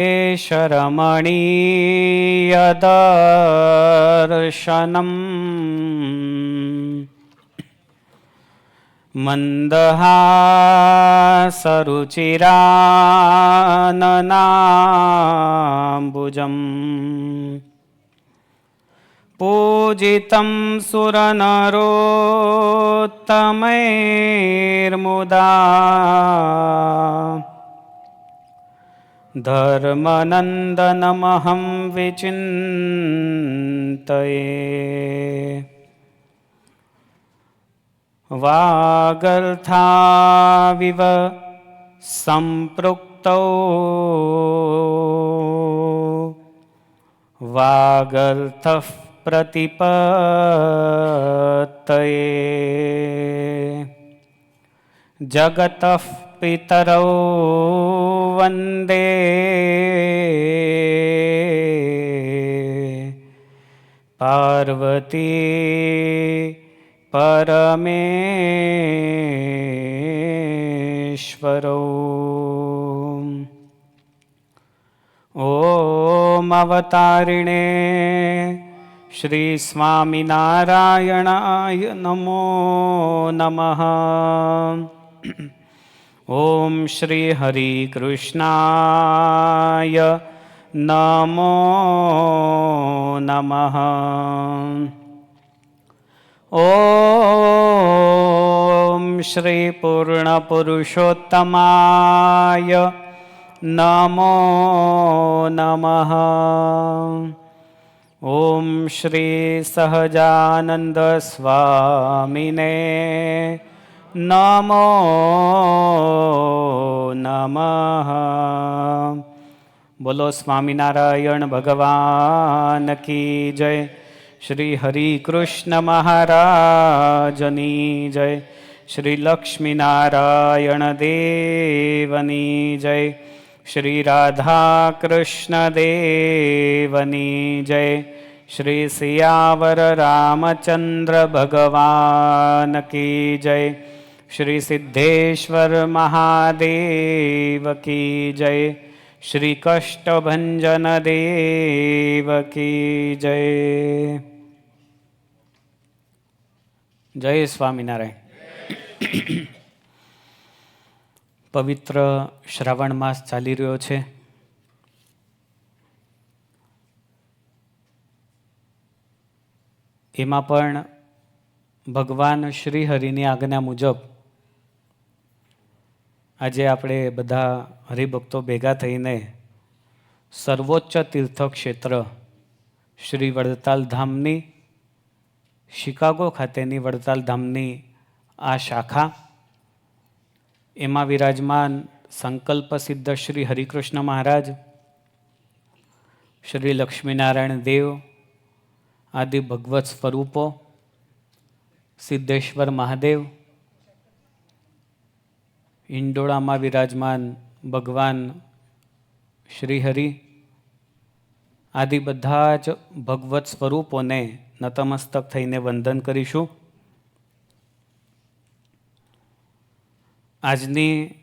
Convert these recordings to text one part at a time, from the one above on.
शरमणीयदर्शनम् मन्दहासरुचिराननाम्बुजम् पूजितं सुरनरोत्तमैर्मुदा धर्मनन्दनमहं विचिन्तये। वागर्थाविव सम्पृक्तौ वागर्थः प्रतिपत्तये। जगतः पितरौ वन्दे पार्वती परमेश्वरौ। ॐ अवतारिणे श्री स्वामिनारायणाय नमो नमः। ओम श्री हरि कृष्णाय नमो नमः। ओम श्री पूर्ण पुरुषोत्तमाय नमो नमः। ओम श्री सहजानंद स्वामिने नमो नमः। बोलो स्वामीनारायण भगवान की जय। श्री हरि कृष्ण महाराजनी जय। श्री लक्ष्मी नारायण देवनी जय। श्री राधा कृष्ण देवनी जय। श्री सियावर रामचंद्र भगवान की जय। श्री सिद्धेश्वर महादेव की जय। श्री कष्टभंजन देव की जय। जय स्वामीनारायण। पवित्र श्रावण मास चाली रह्यो छे। एमां पण भगवान श्रीहरिनी आज्ञा मुजब આજે આપણે બધા હરિભક્તો ભેગા થઈને સર્વોચ્ચ તીર્થક્ષેત્ર શ્રી વડતાલ ધામની શિકાગો ખાતેની વડતાલ ધામની આ શાખા એમાં વિરાજમાન સંકલ્પ સિદ્ધ શ્રી હરિકૃષ્ણ મહારાજ, શ્રી લક્ષ્મીનારાયણ દેવ આદિ ભગવત સ્વરૂપો, સિદ્ધેશ્વર મહાદેવ, ઈંડોળામાં વિરાજમાન ભગવાન શ્રીહરિ આદિ બધા જ ભગવત સ્વરૂપોને નતમસ્તક થઈને વંદન કરીશું. આજની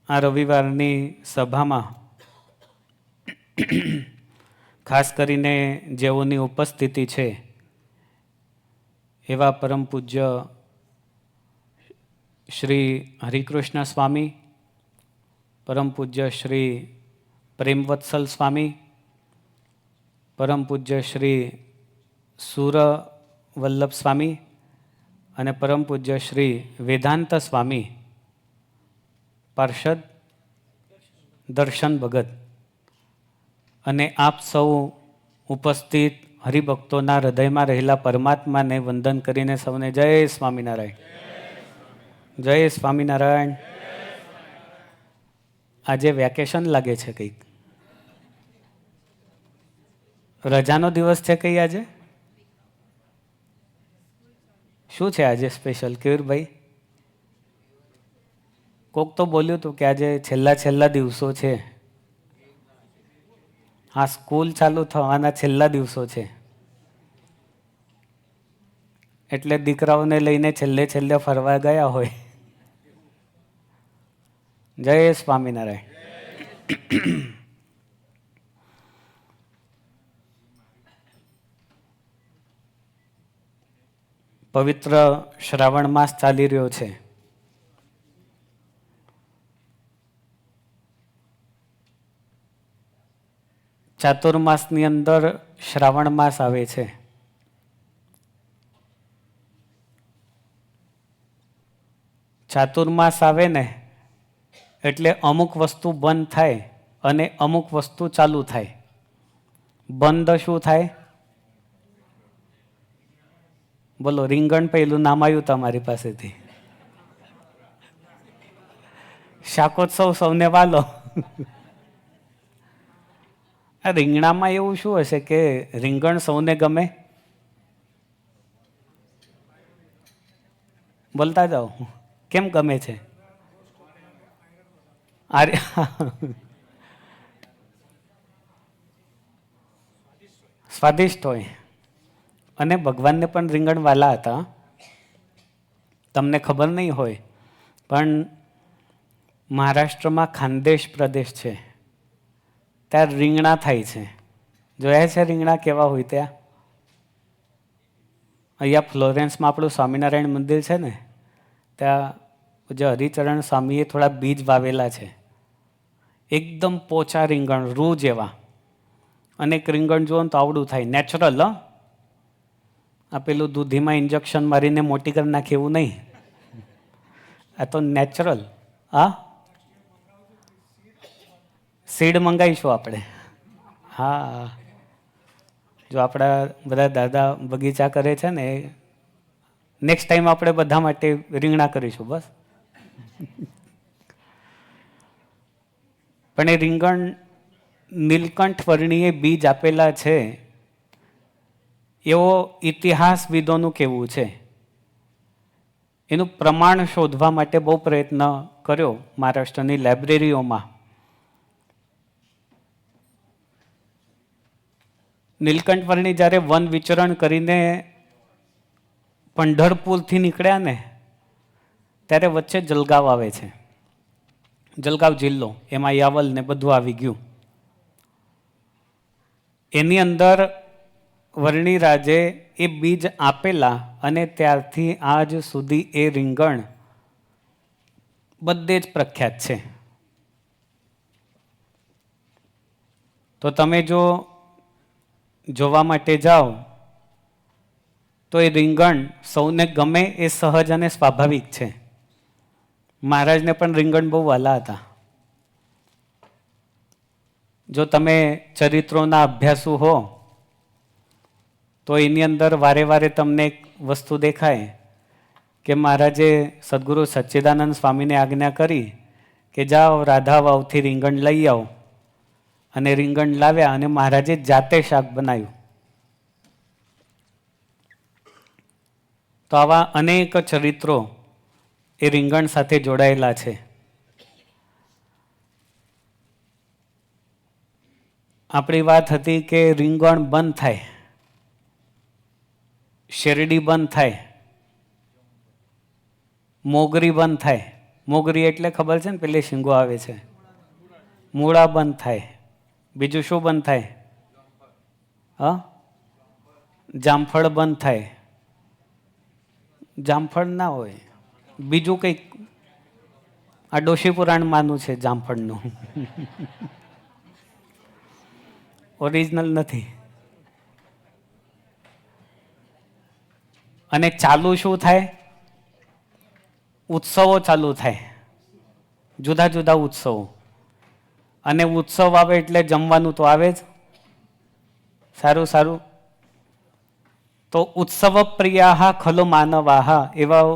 આ રવિવારની સભામાં ખાસ કરીને જેઓની ઉપસ્થિતિ છે એવા પરમ પૂજ્ય શ્રી હરિકૃષ્ણ સ્વામી, પરમ પૂજ્ય શ્રી પ્રેમવત્સલ સ્વામી, પરમ પૂજ્ય શ્રી સુરવલ્લભ સ્વામી અને પરમ પૂજ્ય શ્રી વેદાંત સ્વામી પાર્ષદ દર્શન ભગત અને આપ સૌ ઉપસ્થિત હરિભક્તોના હૃદયમાં રહેલા પરમાત્માને વંદન કરીને સૌને જય સ્વામિનારાયણ. જય સ્વામિનારાયણ. આજે વેકેશન લાગે છે, કંઈક રજાનો દિવસ છે કઈ આજે? શું છે આજે સ્પેશિયલ કેવીરભાઈ? કોક તો બોલ્યું હતું કે આજે છેલ્લા દિવસો છે. હા, સ્કૂલ ચાલુ થવાના છેલ્લા દિવસો છે એટલે દીકરાઓને લઈને છેલ્લે ફરવા ગયા હોય. જય સ્વામિનારાયણ. પવિત્ર શ્રાવણ માસ ચાલી રહ્યો છે. ચાતુર્માસની અંદર શ્રાવણ માસ આવે છે. ચાતુર્માસ આવે ને એટલે અમુક વસ્તુ બંધ થાય અને અમુક વસ્તુ ચાલુ થાય. બંધ શું થાય? બોલો, રીંગણ પહેલું નામ આવ્યું તમારી પાસેથી. શાકોત્સવ સૌને વાલો. આ રીંગણામાં એવું શું હશે કે રીંગણ સૌને ગમે? બોલતા જાઓ, કેમ ગમે છે? અરે સ્વાદિષ્ટ હોય. અને ભગવાનને પણ રીંગણ વાલા હતા. તમને ખબર નહીં હોય પણ મહારાષ્ટ્રમાં ખાનદેશ પ્રદેશ છે, ત્યાં રીંગણા થાય છે. જોયા છે રીંગણા કેવા હોય ત્યાં? અહીંયા ફ્લોરેન્સમાં આપણું સ્વામિનારાયણ મંદિર છે ને, ત્યાં જે હરિચરણ સ્વામીએ થોડા બીજ વાવેલા છે. એકદમ પોચા રીંગણ, રૂ જેવા. અને એક રીંગણ જુઓ તો આવડું થાય, નેચરલ. આ પેલું દૂધીમાં ઇન્જેક્શન મારીને મોટી કરી નાખે એવું નહીં, આ તો નેચરલ. હા, સીડ મંગાવીશું આપણે. હા, જો આપણા બધા દાદા બગીચા કરે છે ને, નેક્સ્ટ ટાઈમ આપણે બધા માટે રીંગણા કરીશું બસ. પણ એ રીંગણ નીલકંઠ વર્ણીએ બીજ આપેલા છે એવો ઇતિહાસવિદોનું કહેવું છે. એનું પ્રમાણ શોધવા માટે બહુ પ્રયત્ન કર્યો મહારાષ્ટ્રની લાઇબ્રેરીઓમાં. નીલકંઠ વર્ણી જ્યારે વન વિચરણ કરીને પંઢરપુરથી નીકળ્યા ને, ત્યારે વચ્ચે જલગાંવ આવે છે. જલગાંવ જિલ્લો, એમાં યાવલ ને બધું આવી ગયું. એની અંદર વર્ણિરાજે એ બીજ આપેલા અને ત્યારથી આજ સુધી એ રીંગણ બધે જ પ્રખ્યાત છે. તો તમે જો જોવા માટે જાઓ તો એ રીંગણ સૌને ગમે એ સહજ અને સ્વાભાવિક છે. મહારાજને પણ રીંગણ બહુ વાલા હતા. જો તમે ચરિત્રોના અભ્યાસુ હો તો એની અંદર વારે વારે તમને એક વસ્તુ દેખાય કે મહારાજે સદગુરુ સચ્ચિદાનંદ સ્વામીને આજ્ઞા કરી કે જાઓ રાધા વાવથી રીંગણ લઈ આવો. અને રીંગણ લાવ્યા અને મહારાજે જાતે શાક બનાવ્યું. તો આવા અનેક ચરિત્રો એ રીંગણ સાથે જોડાયેલા છે. આપણી વાત હતી કે રીંગણ બંધ થાય, શેરડી બંધ થાય, મોગરી બંધ થાય. મોગરી એટલે ખબર છે ને, પેલી શીંગો આવે છે. મૂળા બંધ થાય. બીજું શું બંધ થાય? હા, જામફળ બંધ થાય. જામફળ ના હોય, બીજું કંઈક. આ ડોશી પુરાણમાંનું છે જામફળનું. ઓરિજિનલ નથી. અને ચાલુ શું થાય? ઉત્સવો ચાલુ થાય, જુદા જુદા ઉત્સવો. અને ઉત્સવ આવે એટલે જમવાનું તો આવે જ. સારું સારું. તો ઉત્સવ પ્રિયા ખલો માનવાહ, એવા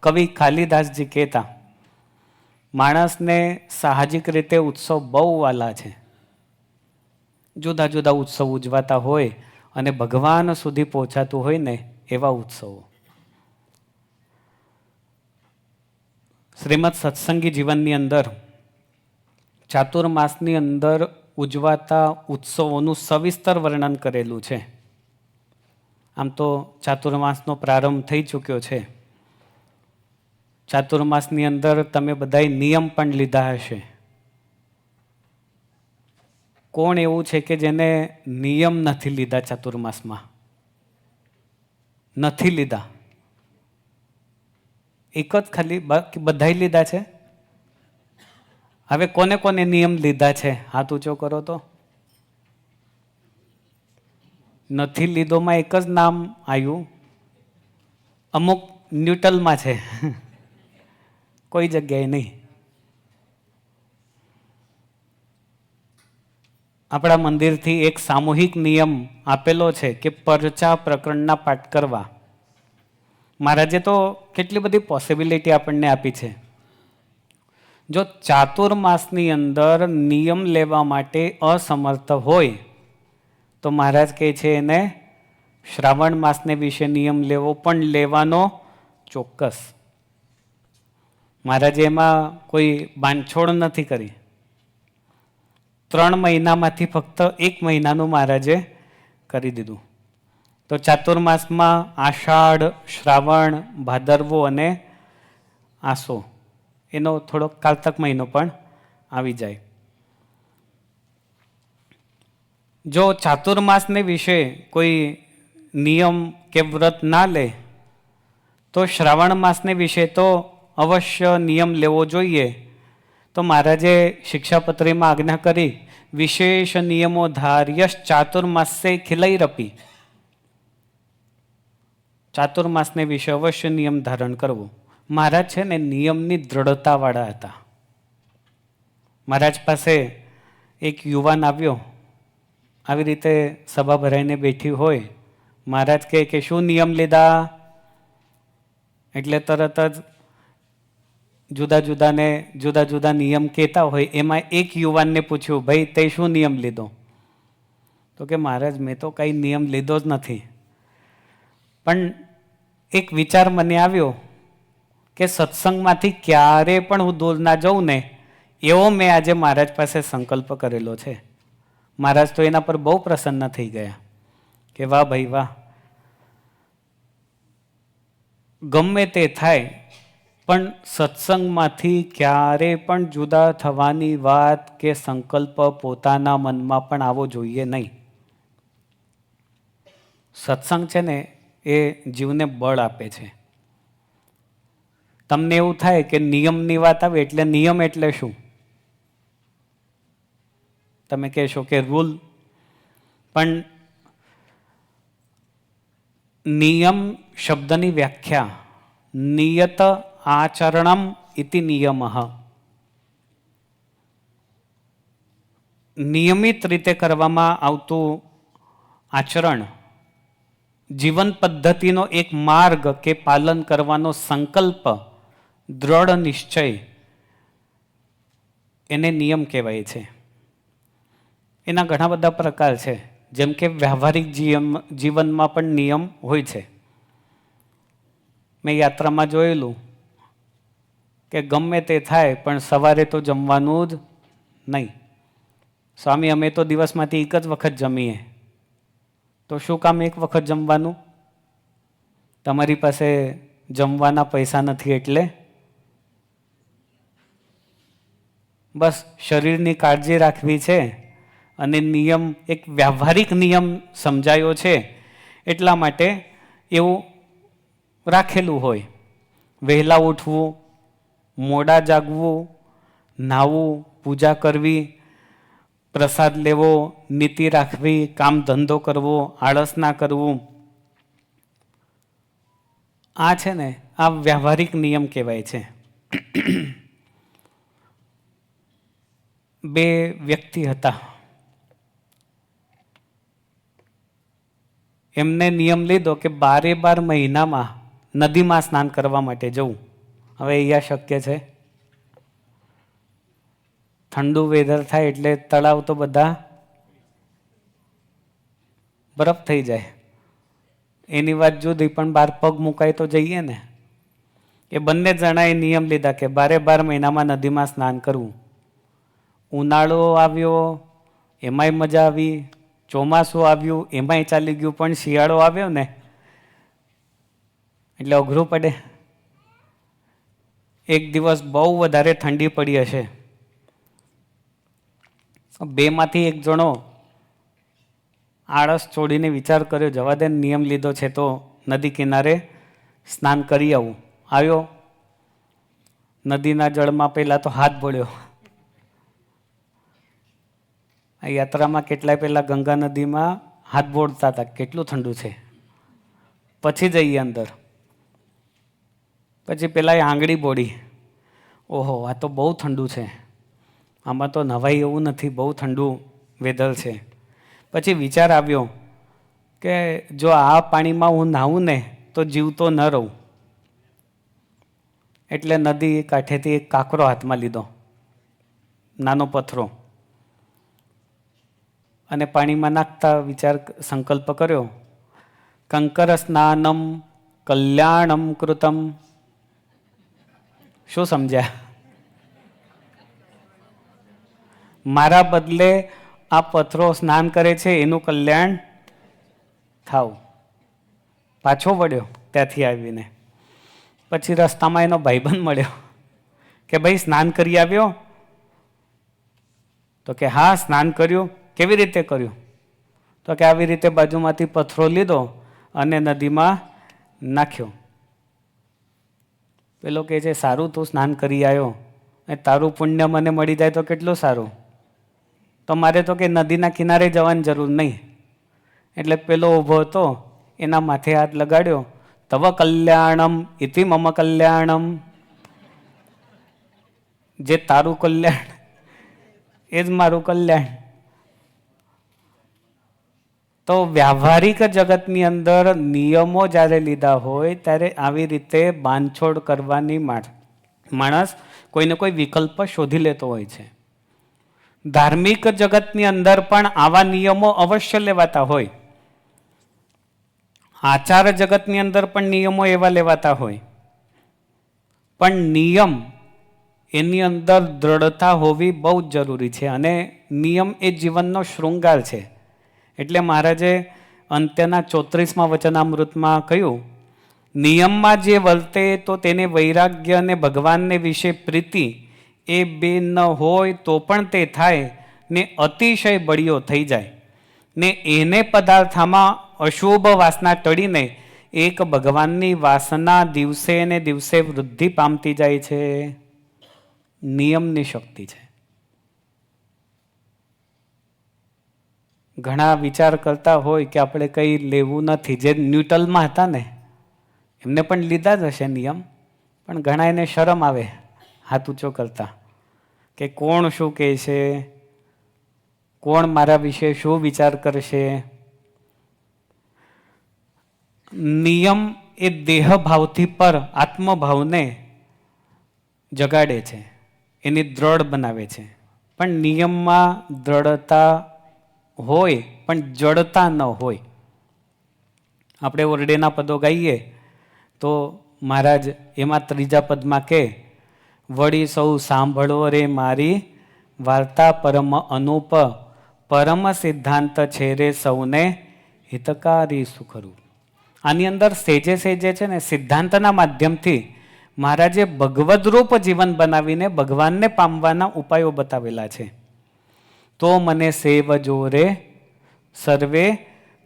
કવિ કાલિદાસજી કહેતા. માણસને સાહજિક રીતે ઉત્સવ બહુ વાલા છે. જુદા જુદા ઉત્સવ ઉજવાતા હોય અને ભગવાન સુધી પહોંચાતું હોય ને એવા ઉત્સવો. શ્રીમદ સત્સંગી જીવનની અંદર ચાતુર્માસની અંદર ઉજવાતા ઉત્સવોનું સવિસ્તર વર્ણન કરેલું છે. આમ તો ચાતુર્માસનો પ્રારંભ થઈ ચૂક્યો છે. ચાતુર્માસની અંદર તમે બધાએ નિયમ પણ લીધા હશે. કોણ એવું છે કે જેને નિયમ નથી લીધા ચાતુર્માસમાં? નથી લીધા. એક જ ખાલી, બાકી બધાય લીધા છે? હવે કોને કોને નિયમ લીધા છે હાથ ઊંચો કરો તો. નથી લીધોમાં એક જ નામ આવ્યું, અમુક ન્યુટ્રલમાં છે, કોઈ જગ્યાએ નહીં. આપણા મંદિરથી એક સામૂહિક નિયમ આપેલો છે કે પરચા પ્રકરણના પાઠ કરવા. મહારાજે તો કેટલી બધી પોસિબિલિટી આપણને આપી છે. જો ચાતુર્માસની અંદર નિયમ લેવા માટે અસમર્થ હોય તો મહારાજ કહે છે એને શ્રાવણ માસને વિશે નિયમ લેવો, પણ લેવાનો ચોક્કસ. મહારાજે એમાં કોઈ બાંધછોડ નથી કરી. 3 મહિનામાંથી ફક્ત 1 મહિનાનું મહારાજે કરી દીધું. તો ચાતુર્માસમાં આષાઢ, શ્રાવણ, ભાદરવો અને આસો, એનો થોડોક કારતક મહિનો પણ આવી જાય. જો ચાતુર્માસને વિશે કોઈ નિયમ કે વ્રત ના લે તો શ્રાવણ માસને વિશે તો અવશ્ય નિયમ લેવો જોઈએ. તો મહારાજે શિક્ષાપત્રીમાં આજ્ઞા કરી, વિશેષ નિયમો ધાર્યશ ચાતુર્માસે ખિલૈરપી. ચાતુર્માસને વિશે અવશ્ય નિયમ ધારણ કરવું. મહારાજ છે ને નિયમની દ્રઢતાવાળા હતા. મહારાજ પાસે એક યુવાન આવ્યો, આવી રીતે સભા ભરાઈને બેઠી હોય, મહારાજ કહે કે શું નિયમ લીધા? એટલે તરત જ જુદા જુદા નિયમ કહેતા હોય, એમાં એક યુવાનને પૂછ્યું, ભાઈ તે શું નિયમ લીધો? તો કે મહારાજ મેં તો કંઈ નિયમ લીધો જ નથી, પણ એક વિચાર મને આવ્યો કે સત્સંગમાંથી ક્યારે પણ હું દૂર ના જાઉં ને, એવો મેં આજે મહારાજ પાસે સંકલ્પ કરેલો છે. મહારાજ તો એના પર બહુ પ્રસન્ન થઈ ગયા કે વાહ ભાઈ વાહ, ગમે તે થાય પણ સત્સંગમાંથી ક્યારે પણ જુદા થવાની વાત કે સંકલ્પ પોતાના મનમાં પણ આવવો જોઈએ નહીં. સત્સંગ છે ને એ જીવને બળ આપે છે. તમને એવું થાય કે નિયમની વાત આવે એટલે નિયમ એટલે શું? તમે કહેશો કે રૂલ, પણ નિયમ શબ્દની વ્યાખ્યા નિયત આચરણમ ઇતિ નિયમઃ. નિયમિત રીતે કરવામાં આવતું આચરણ, જીવન પદ્ધતિનો એક માર્ગ કે પાલન કરવાનો સંકલ્પ, દ્રઢ નિશ્ચય, એને નિયમ કહેવાય છે. એના ઘણા બધા પ્રકાર છે, જેમ કે વ્યવહારિક જીવનમાં પણ નિયમ હોય છે. મેં યાત્રામાં જોયેલું કે ગમે તે થાય પણ સવારે તો જમવાનું જ નહીં. સ્વામી અમે તો દિવસમાંથી એક જ વખત જમીએ. તો શું કામ એક વખત જમવાનું? તમારી પાસે જમવાના પૈસા નથી એટલે? બસ શરીરની કાળજી રાખવી છે અને નિયમ એક વ્યવહારિક નિયમ સમજાયો છે એટલા માટે એવું રાખેલું હોય. વહેલા ઉઠવું, મોડા જાગવું, નાહવું, પૂજા કરવી, પ્રસાદ લેવો, નીતિ રાખવી, કામ ધંધો કરવો, આળસ ના કરવું, આ છે ને આ વ્યવહારિક નિયમ કહેવાય છે. 2 વ્યક્તિ હતા, એમને નિયમ લીધો કે 12 મહિનામાં નદીમાં સ્નાન કરવા માટે જવું. હવે અહીંયા શક્ય છે? ઠંડુ વેધર થાય એટલે તળાવ તો બધા બરફ થઈ જાય, એની વાત જુદી, પણ 12 પગ મુકાય તો જઈએ ને. એ બંને જણાએ નિયમ લીધા કે 12 મહિનામાં નદીમાં સ્નાન કરવું. ઉનાળો આવ્યો એમાંય મજા આવી, ચોમાસું આવ્યું એમાંય ચાલી ગયું, પણ શિયાળો આવ્યો ને એટલે અઘરું પડે. એક દિવસ બહુ વધારે ઠંડી પડી હશે, 2 માંથી એક જણો આળસ છોડીને વિચાર કર્યો, જવા દે નિયમ લીધો છે તો નદી કિનારે સ્નાન કરી આવું. આવ્યો, નદીના જળમાં પહેલા તો હાથ બોળ્યો. આ યાત્રામાં કેટલાય પહેલા ગંગા નદીમાં હાથ બોળતા હતા, કેટલું ઠંડુ છે. પછી જઈએ અંદર, પછી પેલા આંગળી બોળી, ઓહો આ તો બહુ ઠંડુ છે, આમાં તો નવાઈ એવું નથી, બહુ ઠંડુ વેધર છે. પછી વિચાર આવ્યો કે જો આ પાણીમાં હું નાહું ને તો જીવતો ન રહું. એટલે નદી કાંઠેથી એક કાંકરો હાથમાં લીધો, નાનો પથરો, અને પાણીમાં નાખતા સંકલ્પ કર્યો, કંકર સ્નાનમ કલ્યાણમ કૃતમ. શું સમજ્યા? મારા બદલે આ પથરો સ્નાન કરે છે, એનું કલ્યાણ થાવ. પાછો વળ્યો ત્યાંથી આવીને. પછી રસ્તામાં એનો ભાઈબંધ મળ્યો કે ભાઈ સ્નાન કરી આવ્યો? તો કે હા સ્નાન કર્યું. કેવી રીતે કર્યું? તો કે આવી રીતે બાજુમાંથી પથ્થરો લીધો અને નદીમાં નાખ્યો. પેલો કહે છે સારું તું સ્નાન કરી આવ્યો, તારું પુણ્ય મને મળી જાય તો કેટલું સારું. તો મારે તો કે નદીના કિનારે જવાની જરૂર નહીં. એટલે પેલો ઊભો હતો, એના માથે હાથ લગાડ્યો, તવ કલ્યાણમ ઇતિ મમ કલ્યાણમ. જે તારું કલ્યાણ એ જ મારું કલ્યાણ. તો વ્યવહારિક જગતની અંદર નિયમો જ્યારે લીધા હોય ત્યારે આવી રીતે બાંધછોડ કરવાની માણસ કોઈને કોઈ વિકલ્પ શોધી લેતો હોય છે. ધાર્મિક જગતની અંદર પણ આવા નિયમો અવશ્ય લેવાતા હોય. આચાર જગતની અંદર પણ નિયમો એવા લેવાતા હોય. પણ નિયમ એની અંદર દ્રઢતા હોવી બહુ જ જરૂરી છે, અને નિયમ એ જીવનનો શૃંગાર છે. એટલે મહારાજે અંત્યના 34મા વચનામૃતમાં કહ્યું, નિયમમાં જે વર્તે તો તેને વૈરાગ્ય અને ભગવાનને વિશે પ્રીતિ એ બે ન હોય તો પણ તે થાય ને અતિશય બળિયો થઈ જાય ને એને પદાર્થમાં અશુભ વાસના ટળીને એક ભગવાનની વાસના દિવસે ને દિવસે વૃદ્ધિ પામતી જાય છે. નિયમની શક્તિ છે. ઘણા વિચાર કરતા હોય કે આપણે કંઈ લેવું નથી. જે ન્યુટનમાં હતા ને એમને પણ લીધા જ હશે નિયમ, પણ ઘણા એને શરમ આવે હાથ ઊંચો કરતા, કે કોણ શું કહે છે, કોણ મારા વિશે શું વિચાર કરશે. નિયમ એ દેહ ભાવથી પર આત્મભાવને જગાડે છે, એની દ્રઢ બનાવે છે. પણ નિયમમાં દ્રઢતા હોય પણ જડતા ન હોય. આપણે ઓરડેના પદો ગાઈએ તો મહારાજ એમાં 3જા પદમાં કે, વળી સૌ સાંભળો રે મારી વાર્તા પરમ અનુપ, પરમ સિદ્ધાંત છે રે સૌને હિતકારી સુખરૂપ. આની અંદર સેજે સેજે છે ને સિદ્ધાંતના માધ્યમથી મહારાજે ભગવદરૂપ જીવન બનાવીને ભગવાનને પામવાના ઉપાયો બતાવેલા છે. તો મને સેવજો રે સર્વે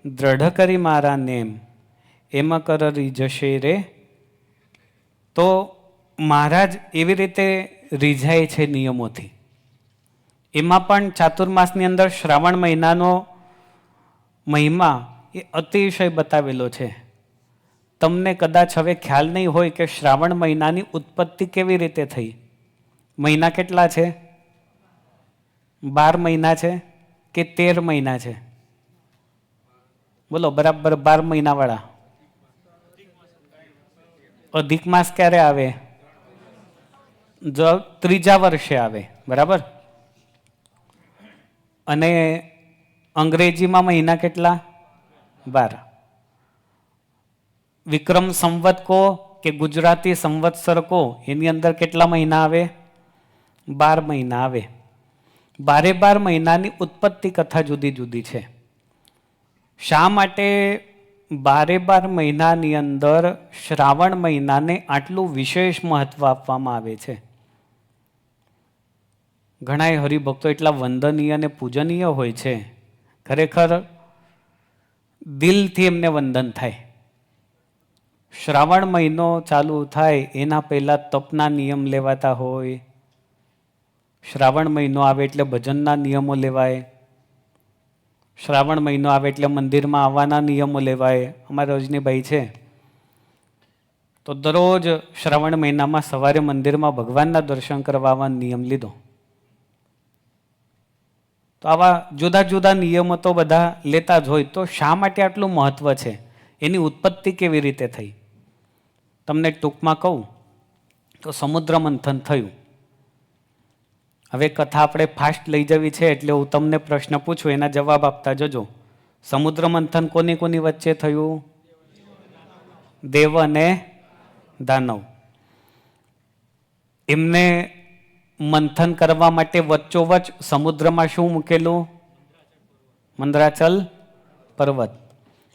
દ્રઢ કરી મારા નેમ, એમ કરી જશે રે. તો મહારાજ એવી રીતે રીઝાય છે નિયમોથી. એમાં પણ ચાતુર્માસની અંદર શ્રાવણ મહિનાનો મહિમા એ અતિશય બતાવેલો છે. તમને કદાચ હવે ખ્યાલ નહીં હોય કે શ્રાવણ મહિનાની ઉત્પત્તિ કેવી રીતે થઈ. મહિના કેટલા છે? 12 મહિના છે કે 13 મહિના છે? બોલો બરાબર 12 મહિનાવાળા. અધિક માસ ક્યારે આવે? 3જા વર્ષે આવે, બરાબર. અને અંગ્રેજીમાં મહિના કેટલા? 12. વિક્રમ સંવત કો કે ગુજરાતી સંવત્સર કો, એની અંદર કેટલા મહિના આવે? 12 મહિના આવે. 12 મહિનાની ઉત્પત્તિ કથા જુદી જુદી છે. શા માટે 12 મહિનાની અંદર શ્રાવણ મહિનાને આટલું વિશેષ મહત્વ આપવામાં આવે છે? ઘણા હરિભક્તો એટલા વંદનીય અને પૂજનીય હોય છે, ખરેખર દિલથી એમને વંદન થાય. શ્રાવણ મહિનો ચાલુ થાય એના પહેલાં તપના નિયમ લેવાતા હોય. શ્રાવણ મહિનો આવે એટલે ભજનના નિયમો લેવાય. શ્રાવણ મહિનો આવે એટલે મંદિરમાં આવવાના નિયમો લેવાય. અમારા રજનીભાઈ છે તો દરરોજ શ્રાવણ મહિનામાં સવારે મંદિરમાં ભગવાનના દર્શન કરવા આવવાનો નિયમ લીધો. તો આવા જુદા જુદા નિયમો તો બધા લેતા જ હોય. તો શા માટે આટલું મહત્વ છે? એની ઉત્પત્તિ કેવી રીતે થઈ? તમને ટૂંકમાં કહું તો સમુદ્ર મંથન થયું. હવે કથા આપણે ફાસ્ટ લઈ જવી છે એટલે હું તમને પ્રશ્ન પૂછું, એના જવાબ આપતા જજો. સમુદ્ર મંથન કોની કોની વચ્ચે થયું? દેવ અને દાનવ. એમને મંથન કરવા માટે વચ્ચોવચ સમુદ્રમાં શું મૂકેલું? મંદરાચલ પર્વત.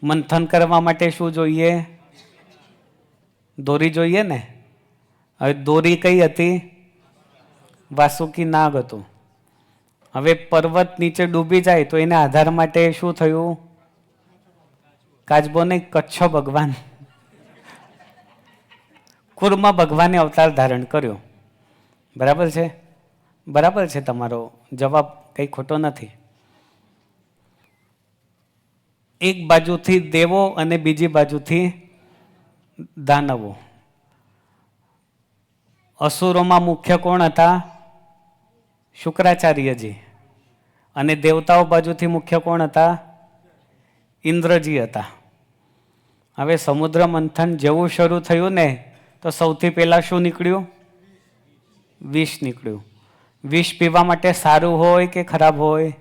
મંથન કરવા માટે શું જોઈએ? દોરી જોઈએ ને. હવે દોરી કઈ હતી? વાસુકી નાગ હતું. હવે પર્વત નીચે ડૂબી જાય તો એને આધાર માટે શું થયું? કાચબો નહીં, કચ્છ ભગવાન, કુર્મ ભગવાને અવતાર ધારણ કર્યો. બરાબર છે? બરાબર છે, તમારો જવાબ કંઈ ખોટો નથી. એક બાજુથી દેવો અને બીજી બાજુથી દાનવો. અસુરોમાં મુખ્ય કોણ હતા? શુક્રાચાર્યજી. અને દેવતાઓ બાજુથી મુખ્ય કોણ હતા? ઇન્દ્રજી હતા. હવે સમુદ્ર મંથન જેવું શરૂ થયું ને તો સૌથી પહેલા શું નીકળ્યું? વિષ નીકળ્યું. વિષ પીવા માટે સારું હોય કે ખરાબ હોય?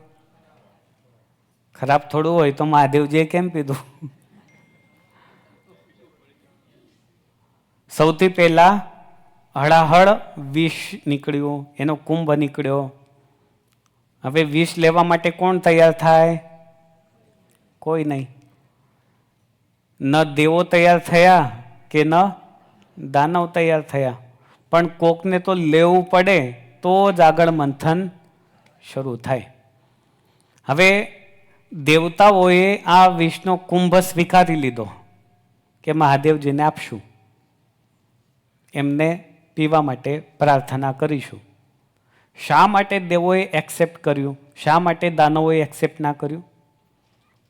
ખરાબ થોડું હોય તો મહાદેવજીએ કેમ પીધું? સૌથી પહેલા હળાહળ વિષ નીકળ્યું, એનો કુંભ નીકળ્યો. હવે વિષ લેવા માટે કોણ તૈયાર થાય? કોઈ નહીં. ન દેવો તૈયાર થયા કે ન દાનવ તૈયાર થયા. પણ કોકને તો લેવું પડે તો જ આગળ મંથન શરૂ થાય. હવે દેવતાઓએ આ વિષનો કુંભ સ્વીકારી લીધો કે મહાદેવજીને આપશું, એમને પીવા માટે પ્રાર્થના કરીશું. શા માટે દેવોએ એક્સેપ્ટ કર્યું? શા માટે દાનવોએ એક્સેપ્ટ ના કર્યું?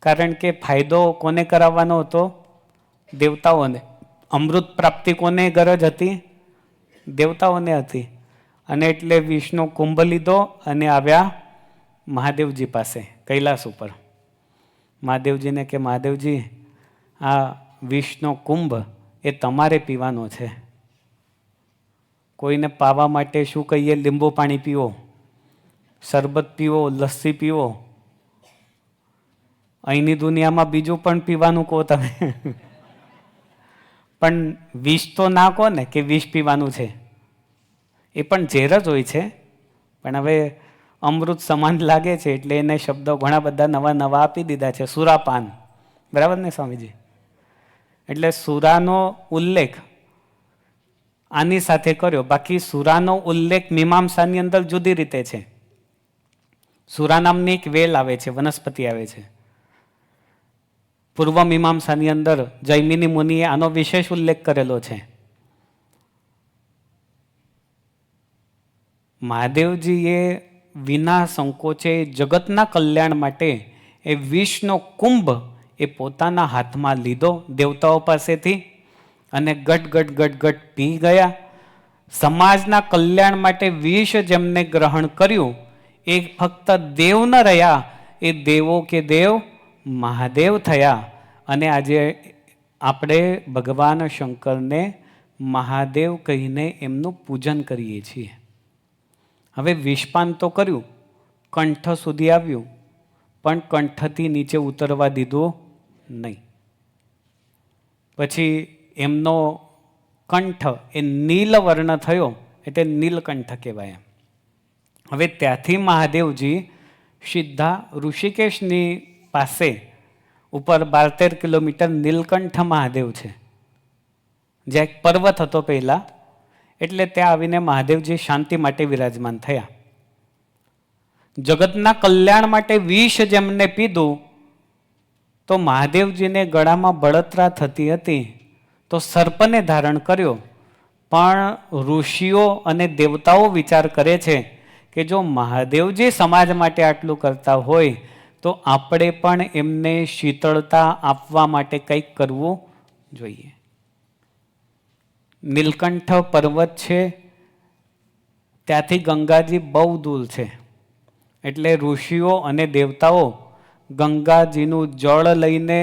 કારણ કે ફાયદો કોને કરાવવાનો હતો? દેવતાઓને. અમૃત પ્રાપ્તિ કોને ગરજ હતી? દેવતાઓને હતી. અને એટલે વિષ્ણુ કુંભ લીધો અને આવ્યા મહાદેવજી પાસે કૈલાસ ઉપર. મહાદેવજીને કે મહાદેવજી, આ વિષનો કુંભ એ તમારે પીવાનો છે. કોઈને પાવા માટે શું કહીએ? લીંબુ પાણી પીવો, શરબત પીવો, લસ્સી પીવો. અહીંની દુનિયામાં બીજું પણ પીવાનું કહો તમે. પણ વિષ તો ના કહો ને કે વિષ પીવાનું છે. એ પણ ઝેર જ હોય છે, પણ હવે અમૃત સમાન લાગે છે એટલે એને શબ્દો ઘણા બધા નવા નવા આપી દીધા છે. સુરાપાન, બરાબર ને સ્વામીજી? એટલે સુરાનો ઉલ્લેખ આની સાથે કર્યો. બાકી સુરાનો ઉલ્લેખ મીમાંસાની અંદર જુદી રીતે છે. સુરા નામની એક વેલ આવે છે, વનસ્પતિ આવે છે. પૂર્વ મીમાંસાની અંદર જૈમિની મુનિએ આનો વિશેષ ઉલ્લેખ કરેલો છે. મહાદેવજીએ વિના સંકોચે જગતના કલ્યાણ માટે એ વિષનો કુંભ એ પોતાના હાથમાં લીધો દેવતાઓ પાસેથી અને ગટ ગટ ગટ ગટ પી ગયા. સમાજના કલ્યાણ માટે વિષ જેમને ગ્રહણ કર્યું એ ફક્ત દેવ ન રહ્યા, એ દેવો કે દેવ મહાદેવ થયા. અને આજે આપણે ભગવાન શંકરને મહાદેવ કહીને એમનું પૂજન કરીએ છીએ. હવે વિષપાન તો કર્યું, કંઠ સુધી આવ્યું, પણ કંઠથી નીચે ઉતરવા દીધું નહીં. પછી એમનો કંઠ એ નીલ વર્ણ થયો એટલે નીલકંઠ કહેવાય. હવે ત્યાંથી મહાદેવજી સીધા ઋષિકેશની પાસે ઉપર 12-13 કિલોમીટર નીલકંઠ મહાદેવ છે, જ્યાં એક પર્વત હતો પહેલા. એટલે ત્યાં આવીને મહાદેવજી શાંતિ માટે વિરાજમાન થયા. જગતના કલ્યાણ માટે વિષ જેમને પીધું તો મહાદેવજીને ગળામાં બળતરા થતી હતી તો સર્પને ધારણ કર્યો. પણ ઋષિઓ અને દેવતાઓ વિચાર કરે છે કે જો મહાદેવજી સમાજ માટે આટલું કરતા હોય તો આપણે પણ એમને શીતળતા આપવા માટે કંઈક કરવું જોઈએ. નીલકંઠ પર્વત છે, ત્યાંથી ગંગાજી બહુ દૂર છે. એટલે ઋષિઓ અને દેવતાઓ ગંગાજીનું જળ લઈને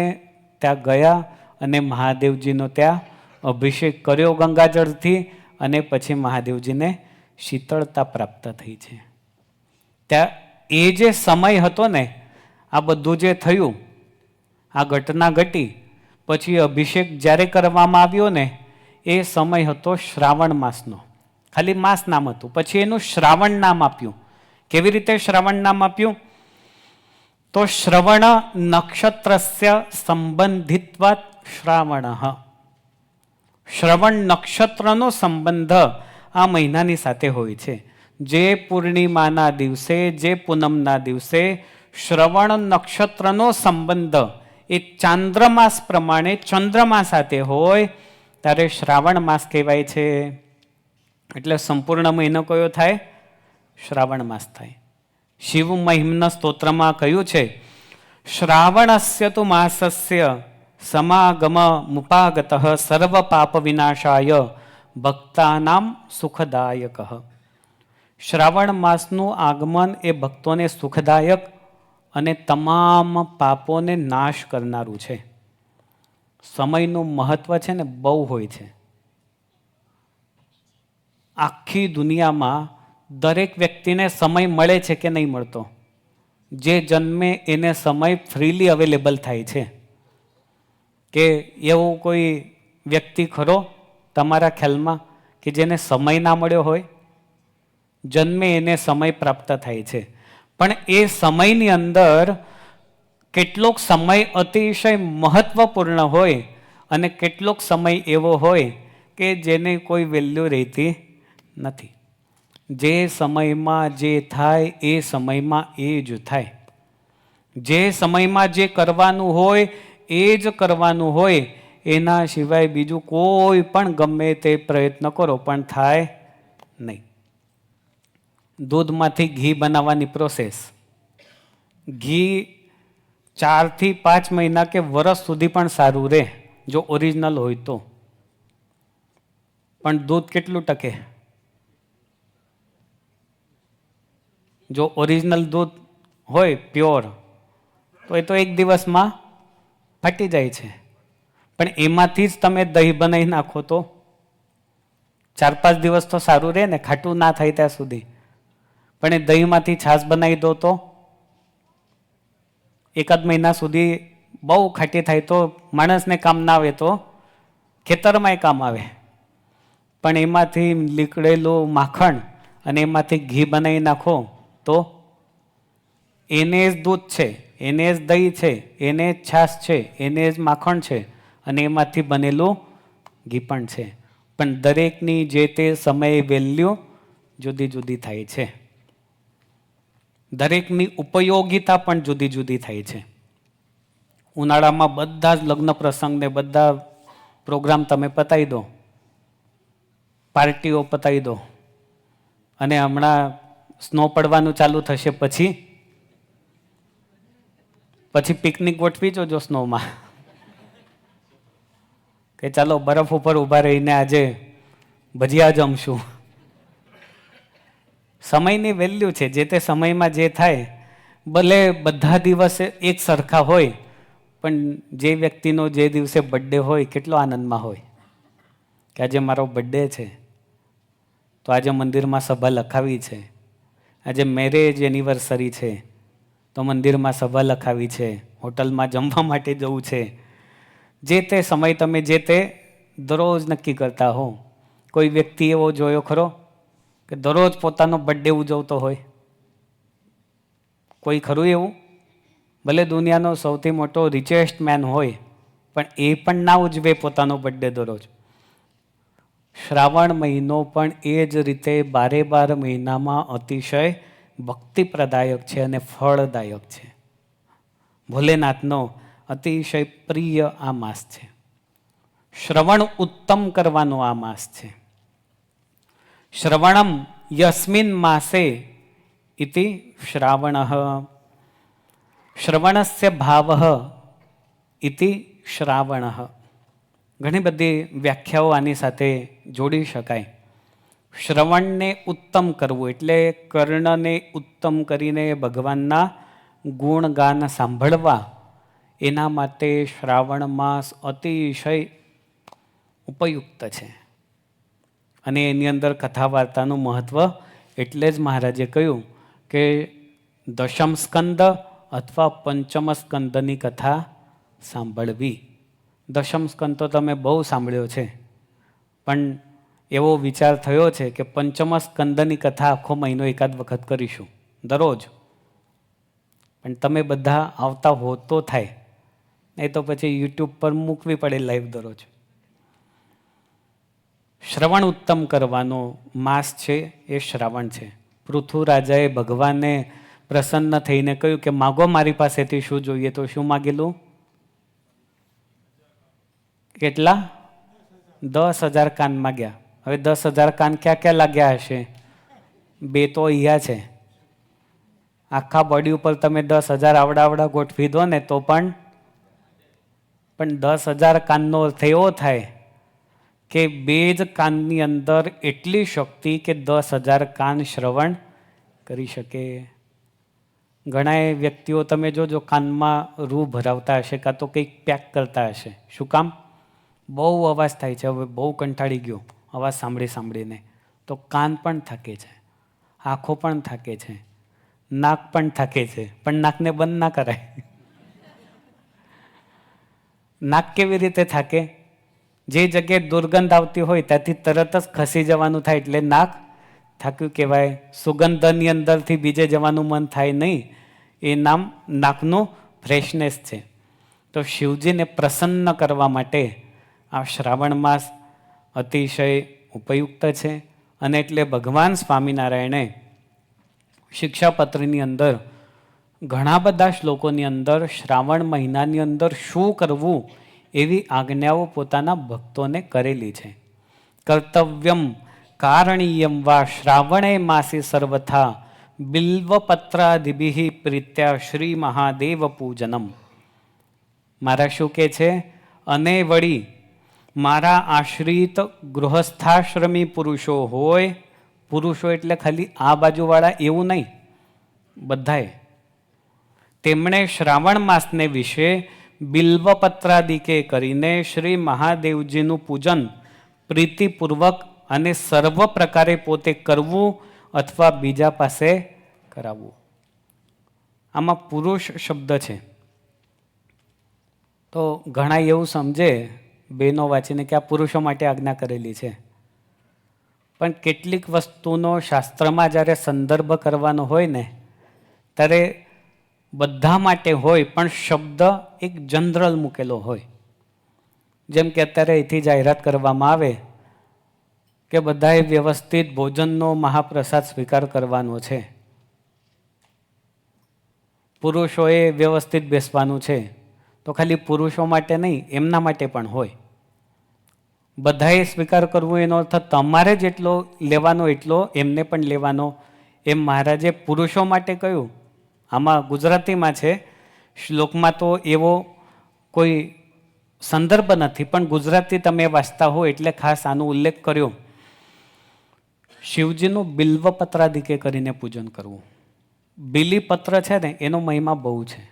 ત્યાં ગયા અને મહાદેવજીનો ત્યાં અભિષેક કર્યો ગંગાજળથી, અને પછી મહાદેવજીને શીતળતા પ્રાપ્ત થઈ છે. ત્યાં એ જે સમય હતો ને, આ બધું જે થયું, આ ઘટના ઘટી, પછી અભિષેક જ્યારે કરવામાં આવ્યો ને, એ સમય હતો શ્રાવણ માસનો. ખાલી માસ નામ હતું, પછી એનું શ્રાવણ નામ આપ્યું. કેવી રીતે શ્રવણ નામ આપ્યું? તો શ્રવણ નક્ષત્રસ્ય સંબંધિત્વાત શ્રાવણ. શ્રવણ નક્ષત્રનો સંબંધ આ મહિનાની સાથે હોય છે. જે પૂર્ણિમાના દિવસે, જે પૂનમના દિવસે શ્રવણ નક્ષત્રનો સંબંધ એ ચાંદ્રમાસ પ્રમાણે ચંદ્રમા સાથે હોય ત્યારે શ્રાવણ માસ કહેવાય છે. એટલે સંપૂર્ણ મહિનો કયો થાય? શ્રાવણ માસ થાય. શિવ મહિમ્ન સ્તોત્રમાં કહ્યું છે, શ્રાવણસ્ય તુ માસસ્ય સમાગમ મુપાગત સર્વ પાપ વિનાશાય ભક્તાનામ સુખદાયક. શ્રાવણ માસનું આગમન એ ભક્તોને સુખદાયક અને તમામ પાપોને નાશ કરનારું છે. સમયનું મહત્વ છે ને બહુ હોય છે. આખી દુનિયામાં દરેક વ્યક્તિને સમય મળે છે કે નહીં મળતો? જે જન્મે એને સમય ફ્રીલી અવેલેબલ થાય છે. કે એવો કોઈ વ્યક્તિ ખરો તમારા ખ્યાલમાં કે જેને સમય ના મળ્યો હોય? જન્મે એને સમય પ્રાપ્ત થાય છે. પણ એ સમયની અંદર કેટલોક સમય અતિશય મહત્વપૂર્ણ હોય અને કેટલોક સમય એવો હોય કે જેને કોઈ વેલ્યુ રહેતી નથી. જે સમયમાં જે થાય એ સમયમાં એ જ થાય. જે સમયમાં જે કરવાનું હોય એ જ કરવાનું હોય. એના સિવાય બીજું કોઈ પણ ગમે તે પ્રયત્ન કરો પણ થાય નહીં. દૂધમાંથી ઘી બનાવવાની પ્રોસેસ, ઘી 4 થી 5 મહિના કે વર્ષ સુધી પણ સારું રહે જો ઓરિજિનલ હોય તો. પણ દૂધ કેટલું ટકે? જો ઓરિજિનલ દૂધ હોય પ્યોર તો એ તો એક દિવસમાં ફાટી જાય છે. પણ એમાંથી જ તમે દહીં બનાવી નાખો તો 4-5 દિવસ તો સારું રહે ને, ખાટું ના થાય ત્યાં સુધી. પણ એ દહીંમાંથી છાશ બનાવી દો તો 1 મહિના સુધી બહુ ખાટી થાય તો માણસને કામ ના આવે તો ખેતરમાંય કામ આવે. પણ એમાંથી નીકળેલું માખણ અને એમાંથી ઘી બનાવી નાખો તો એને જ દૂધ છે, એને જ દહીં છે, એને જ છાશ છે, એને જ માખણ છે અને એમાંથી બનેલું ઘી પણ છે. પણ દરેકની જે તે સમયે વેલ્યુ જુદી જુદી થાય છે. દરેકની ઉપયોગિતા પણ જુદી જુદી થાય છે. ઉનાળામાં બધા જ લગ્ન પ્રસંગને બધા પ્રોગ્રામ તમે પતાવી દો, પાર્ટીઓ પતાવી દો, અને હમણાં સ્નો પડવાનું ચાલુ થશે પછી પિકનિક ગોઠવી જોજો સ્નોમાં કે ચાલો બરફ ઉપર ઊભા રહીને આજે ભજીયા જમશું. સમયની વેલ્યુ છે. જે તે સમયમાં જે થાય, ભલે બધા દિવસે એક સરખા હોય પણ જે વ્યક્તિનો જે દિવસે બર્થડે હોય કેટલો આનંદમાં હોય કે આજે મારો બર્થડે છે તો આજે મંદિરમાં સભા લખાવી છે, આજે મેરેજ એનિવર્સરી છે તો મંદિરમાં સભા લખાવી છે, હોટલમાં જમવા માટે જવું છે. જે તે સમય તમે જે તે દરરોજ નક્કી કરતા હો. કોઈ વ્યક્તિ એવો જોયો ખરો કે દરરોજ પોતાનો બર્થડે ઉજવતો હોય? કોઈ ખરું એવું? ભલે દુનિયાનો સૌથી મોટો રિચેસ્ટ મેન હોય પણ એ પણ ના ઉજવે પોતાનો બર્થડે દરરોજ. શ્રાવણ મહિનો પણ એ જ રીતે 12 મહિનામાં અતિશય ભક્તિપ્રદાયક છે અને ફળદાયક છે. ભોલેનાથનો અતિશય પ્રિય આ માસ છે. શ્રવણ ઉત્તમ કરવાનો આ માસ છે. શ્રવણમ યસ્મિન માસે ઇતિ શ્રાવણઃ, શ્રવણસ્ય ભાવઃ ઇતિ શ્રાવણઃ. ઘણી બધી વ્યાખ્યાઓ આની સાથે જોડી શકાય. શ્રવણને ઉત્તમ કરવું એટલે કર્ણને ઉત્તમ કરીને ભગવાનના ગુણગાન સાંભળવા, એના માટે શ્રાવણ માસ અતિશય ઉપયુક્ત છે. અને એની અંદર કથા વાર્તાનું મહત્ત્વ એટલે જ મહારાજે કહ્યું કે દશમ સ્કંદ અથવા પંચમ સ્કંદની કથા સાંભળવી. દશમ સ્કંદ તો તમે બહુ સાંભળ્યો છે, પણ એવો વિચાર થયો છે કે પંચમ સ્કંદની કથા આખો મહિનો એકાદ વખત કરીશું દરરોજ. પણ તમે બધા આવતા હો તો થાય, નહીં તો પછી યુટ્યુબ પર મૂકવી પડે લાઈવ દરરોજ. શ્રવણ ઉત્તમ કરવાનો માસ છે એ શ્રાવણ છે. પૃથ્વીરાજાએ ભગવાનને પ્રસન્ન થઈને કહ્યું કે માગો મારી પાસેથી શું જોઈએ, તો શું માગેલું? કેટલા? 10,000 કાન માગ્યા. હવે 10,000 કાન ક્યાં ક્યાં લાગ્યા હશે? 2 તો અહીંયા છે. આખા બોડી ઉપર તમે 10,000 આવડા ગોઠવી દો ને તો પણ 10,000 કાનનો અર્થ એવો થાય કે 2 જ કાનની અંદર એટલી શક્તિ કે 10,000 કાન શ્રવણ કરી શકે. ઘણા વ્યક્તિઓ તમે જોજો કાનમાં રૂ ભરાવતા હશે કાં તો કંઈક પેક કરતા હશે. શું કામ? બહુ અવાજ થાય છે, હવે બહુ કંટાળી ગયો અવાજ સાંભળીને. તો કાન પણ થાકે છે, આંખો પણ થાકે છે, નાક પણ થાકે છે, પણ નાકને બંધ ના કરાય. નાક કેવી રીતે થાકે? જે જગ્યાએ દુર્ગંધ આવતી હોય ત્યાંથી તરત જ ખસી જવાનું થાય એટલે નાક થાક્યું કહેવાય. સુગંધની અંદરથી બીજે જવાનું મન થાય નહીં, એ નામ નાકનું ફ્રેશનેસ છે. તો શિવજીને પ્રસન્ન કરવા માટે આ શ્રાવણ માસ અતિશય ઉપયુક્ત છે. અને એટલે ભગવાન સ્વામિનારાયણે શિક્ષાપત્રની અંદર ઘણા બધા શ્લોકોની અંદર શ્રાવણ મહિનાની અંદર શું કરવું એવી આજ્ઞાઓ પોતાના ભક્તોને કરેલી છે. કર્તવ્યમ કારણીયમ વા શ્રાવણે માસી સર્વથા બિલ્વપત્રાદિભિ પ્રીત્યા શ્રી મહાદેવ પૂજનમ. મારા શું કે છે? અને વળી મારા આશ્રિત ગૃહસ્થાશ્રમી પુરુષો હોય, પુરુષો એટલે ખાલી આ બાજુવાળા એવું નહીં, બધાએ, તેમણે શ્રાવણ માસને વિશે બિલ્વપત્રાદિકે કરીને શ્રી મહાદેવજીનું પૂજન પ્રીતિપૂર્વક અને સર્વ પ્રકારે પોતે કરવું અથવા બીજા પાસે કરાવવું. આમાં પુરુષ શબ્દ છે તો ઘણા એવું સમજે બહેનો વાંચીને કે આ પુરુષો માટે આજ્ઞા કરેલી છે. પણ કેટલીક વસ્તુનો શાસ્ત્રમાં જ્યારે સંદર્ભ કરવાનો હોય ને ત્યારે બધા માટે હોય, પણ શબ્દ એક જનરલ મૂકેલો હોય. જેમ કે અત્યારે અહીંથી જાહેરાત કરવામાં આવે કે બધાએ વ્યવસ્થિત ભોજનનો મહાપ્રસાદ સ્વીકાર કરવાનો છે, પુરુષોએ વ્યવસ્થિત બેસવાનું છે, તો ખાલી પુરુષો માટે નહીં, એમના માટે પણ હોય. બધાએ સ્વીકાર કરવું એનો અર્થ તમારે જેટલો લેવાનો એટલો એમને પણ લેવાનો. એમ મહારાજે પુરુષો માટે કહ્યું. આમાં ગુજરાતીમાં છે, શ્લોકમાં તો એવો કોઈ સંદર્ભ નથી, પણ ગુજરાતી તમે વાંચતા હો એટલે ખાસ આનો ઉલ્લેખ કર્યો. શિવજીનું બિલ્વપત્રાદિકે કરીને પૂજન કરવું. બિલીપત્ર છે ને એનો મહિમા બહુ છે.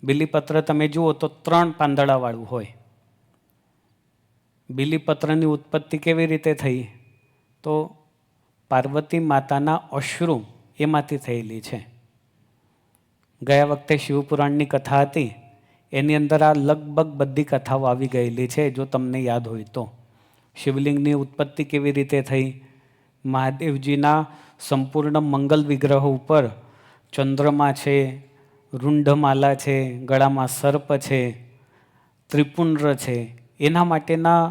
બિલીપત્ર તમે જુઓ તો 3 પાંદડાવાળું હોય. બિલીપત્રની ઉત્પત્તિ કેવી રીતે થઈ? તો પાર્વતી માતાના અશ્રુ એમાંથી થયેલી છે. ગયા વખતે શિવપુરાણની કથા હતી, એની અંદર આ લગભગ બધી કથાઓ આવી ગયેલી છે, જો તમને યાદ હોય તો. શિવલિંગની ઉત્પત્તિ કેવી રીતે થઈ, મહાદેવજીના સંપૂર્ણ મંગલ વિગ્રહ ઉપર ચંદ્રમા છે, રૂંઢમાલા છે, ગળામાં સર્પ છે, ત્રિપુંડ્ર છે, એના માટેના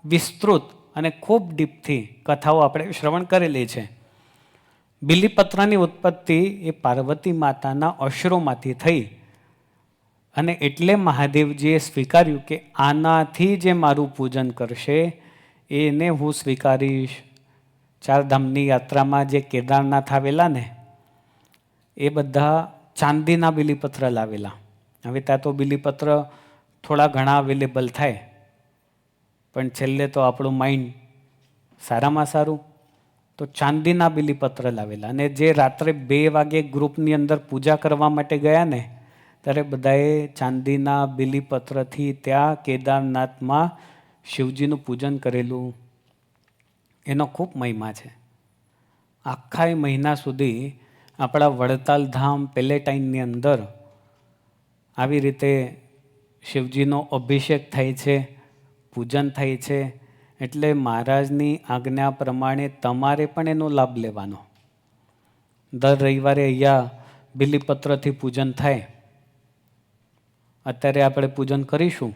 વિસ્તૃત અને ખૂબ ડીપથી કથાઓ આપણે શ્રવણ કરેલી છે. બિલીપત્રની ઉત્પત્તિ એ પાર્વતી માતાના અશ્રુમાંથી થઈ અને એટલે મહાદેવજીએ સ્વીકાર્યું કે આનાથી જે મારું પૂજન કરશે એને હું સ્વીકારીશ. ચારધામની યાત્રામાં જે કેદારનાથ આવેલા ને એ બધા ચાંદીના બિલીપત્ર લાવેલા. હવે ત્યાં તો બિલીપત્ર થોડા ઘણા અવેલેબલ થાય, પણ છેલ્લે તો આપણું માઇન્ડ સારામાં સારું, તો ચાંદીના બિલીપત્ર લાવેલા. અને જે રાત્રે 2 વાગે ગ્રુપની અંદર પૂજા કરવા માટે ગયા ને ત્યારે બધાએ ચાંદીના બિલીપત્રથી ત્યાં કેદારનાથમાં શિવજીનું પૂજન કરેલું. એનો ખૂબ મહિમા છે. આખા મહિના સુધી આપણા વડતાલ ધામ પેલેટાઇનની અંદર આવી રીતે શિવજીનો અભિષેક થાય છે, પૂજન થાય છે. એટલે મહારાજની આજ્ઞા પ્રમાણે તમારે પણ એનો લાભ લેવાનો. દર રવિવારે અહીંયા બિલીપત્રથી પૂજન થાય. અત્યારે આપણે પૂજન કરીશું,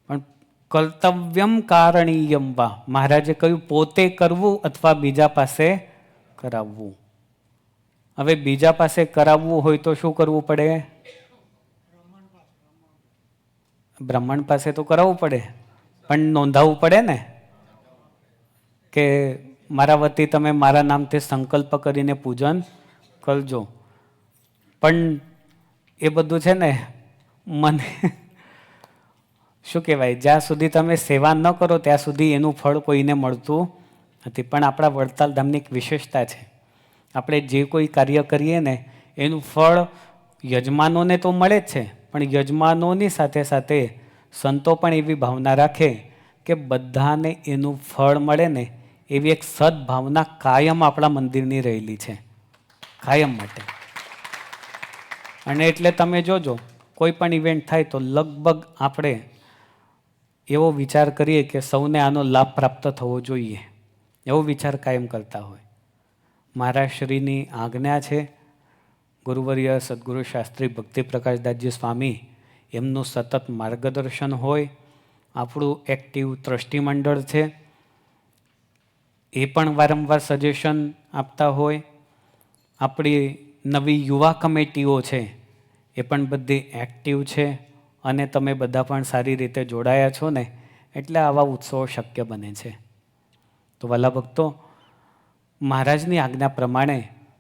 પણ કર્તવ્યમ કારણીયમ વા, મહારાજે કહ્યું પોતે કરવું અથવા બીજા પાસે કરાવવું. હવે બીજા પાસે કરાવવું હોય તો શું કરવું પડે? બ્રાહ્મણ પાસે તો કરાવવું પડે, પણ નોંધાવવું પડે ને કે મારા વતી તમે મારા નામથી સંકલ્પ કરીને પૂજન કરજો. પણ એ બધું છે ને મને શું કહેવાય, જ્યાં સુધી તમે સેવા ન કરો ત્યાં સુધી એનું ફળ કોઈને મળતું નથી. પણ આપણા વડતાલ ધામની એક વિશેષતા છે, આપણે જે કોઈ કાર્ય કરીએ ને એનું ફળ યજમાનોને તો મળે જ છે, પણ યજમાનોની સાથે સાથે સંતો પણ એવી ભાવના રાખે કે બધાને એનું ફળ મળે ને એવી એક સદભાવના કાયમ આપણા મંદિરની રહેલી છે, કાયમ માટે. અને એટલે તમે જોજો કોઈ પણ ઇવેન્ટ થાય તો લગભગ આપણે એવો વિચાર કરીએ કે સૌને આનો લાભ પ્રાપ્ત થવો જોઈએ, એવો વિચાર કાયમ કરતા હોય. મહારાજશ્રીની આજ્ઞા છે. ગુરુવર્ય સદગુરુ શાસ્ત્રી ભક્તિ પ્રકાશદાસજી સ્વામી એમનું સતત માર્ગદર્શન હોય. આપણું એક્ટિવ ટ્રસ્ટી મંડળ છે, એ પણ વારંવાર સજેશન આપતા હોય. આપણી નવી યુવા કમિટીઓ છે એ પણ બધી એક્ટિવ છે, અને તમે બધા પણ સારી રીતે જોડાયા છો ને એટલે આવા ઉત્સવો શક્ય બને છે. તો વાલા ભક્તો, મહારાજની આજ્ઞા પ્રમાણે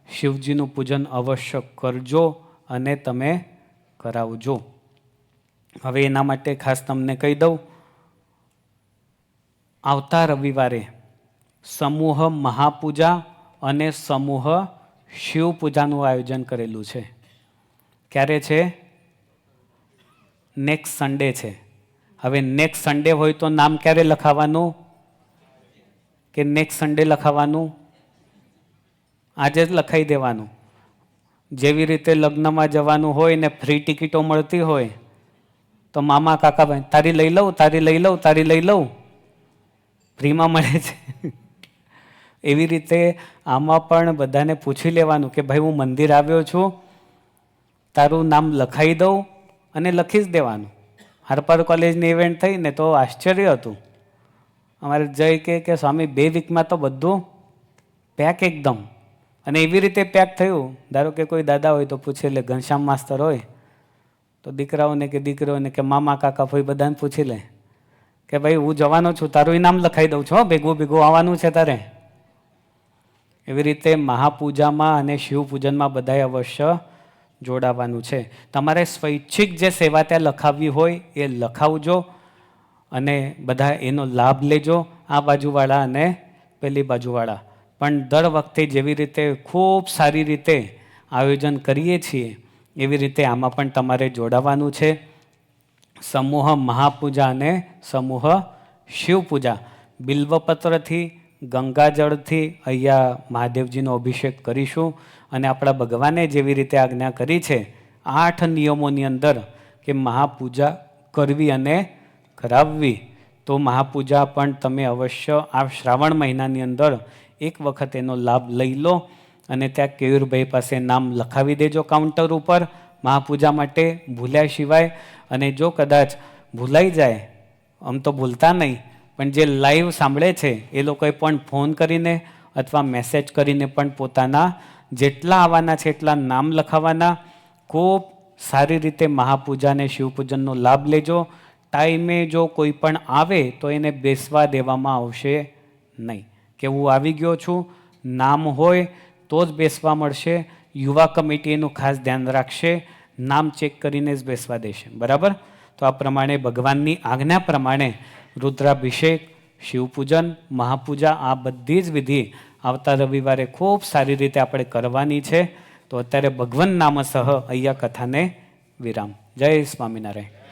શિવજીનું પૂજન અવશ્ય કરજો અને તમે કરાવજો. હવે એના માટે ખાસ તમને કહી દઉં, આવતા રવિવારે સમૂહ મહાપૂજા અને સમૂહ શિવ પૂજાનું આયોજન કરેલું છે. ક્યારે છે? નેક્સ્ટ સન્ડે છે. હવે નેક્સ્ટ સન્ડે હોય તો નામ ક્યારે લખાવાનું કે નેક્સ્ટ સન્ડે લખાવાનું? આજે જ લખાઈ દેવાનું. જેવી રીતે લગ્નમાં જવાનું હોય ને ફ્રી ટિકિટો મળતી હોય તો મામા કાકા ભાઈ તારી લઈ લઉં, તારી લઈ લઉં, તારી લઈ લઉં, ફ્રીમાં મળે છે. એવી રીતે આમાં પણ બધાને પૂછી લેવાનું કે ભાઈ હું મંદિર આવ્યો છું, તારું નામ લખાઈ દઉં અને લખી જ દેવાનું. હારપાર કોલેજની ઇવેન્ટ થઈ ને તો આશ્ચર્ય હતું. અમારે જય કે સ્વામી 2 વીકમાં તો બધું પેક એકદમ. અને એવી રીતે પેક થયું, ધારો કે કોઈ દાદા હોય તો પૂછી લે, ઘનશ્યામ માસ્તર હોય તો દીકરાઓને કે દીકરીઓને કે મામા કાકા ભાઈ બધાને પૂછી લે કે ભાઈ હું જવાનો છું, તારું નામ લખાઈ દઉં છું, ભેગું ભેગું આવવાનું છે તારે. એવી રીતે મહાપૂજામાં અને શિવ પૂજનમાં બધાએ અવશ્ય જોડાવાનું છે. તમારે સ્વૈચ્છિક જે સેવા ત્યાં લખાવવી હોય એ લખાવજો અને બધા એનો લાભ લેજો, આ બાજુવાળા અને પેલી બાજુવાળા. પણ દર વખતે જેવી રીતે ખૂબ સારી રીતે આયોજન કરીએ છીએ એવી રીતે આમાં પણ તમારે જોડાવાનું છે. સમૂહ મહાપૂજા અને સમૂહ શિવપૂજા બિલ્વપત્રથી ગંગાજળથી અહીંયા મહાદેવજીનો અભિષેક કરીશું. અને આપણા ભગવાને જેવી રીતે આજ્ઞા કરી છે 8 નિયમોની અંદર કે મહાપૂજા કરવી અને કરાવવી, તો મહાપૂજા પણ તમે અવશ્ય આ શ્રાવણ મહિનાની અંદર એક વખત એનો લાભ લઈ લો અને ત્યાં કેયુરભાઈ પાસે નામ લખાવી દેજો કાઉન્ટર ઉપર મહાપૂજા માટે, ભૂલ્યા સિવાય. અને જો કદાચ ભૂલાઈ જાય, આમ તો ભૂલતા નહીં, પણ જે લાઈવ સાંભળે છે એ લોકોએ પણ ફોન કરીને અથવા મેસેજ કરીને પણ પોતાના જેટલા આવવાના છે એટલા નામ લખાવવાના. ખૂબ સારી રીતે મહાપૂજા અને શિવપૂજનનો લાભ લેજો. ટાઈમે જો કોઈ પણ આવે તો એને બેસવા દેવામાં આવશે નહીં. કે હું આવી ગયો છું, નામ હોય તો જ બેસવા મળશે. યુવા કમિટી એનું ખાસ ધ્યાન રાખશે, નામ ચેક કરીને જ બેસવા દેશે. બરાબર? તો આ પ્રમાણે ભગવાનની આજ્ઞા પ્રમાણે રુદ્રાભિષેક, શિવપૂજન, મહાપૂજા આ બધી જ વિધિ આવતા રવિવારે ખૂબ સારી રીતે આપણે કરવાની છે. તો અત્યારે ભગવાન નામસહ અહીંયા કથાને વિરામ. જય સ્વામિનારાયણ.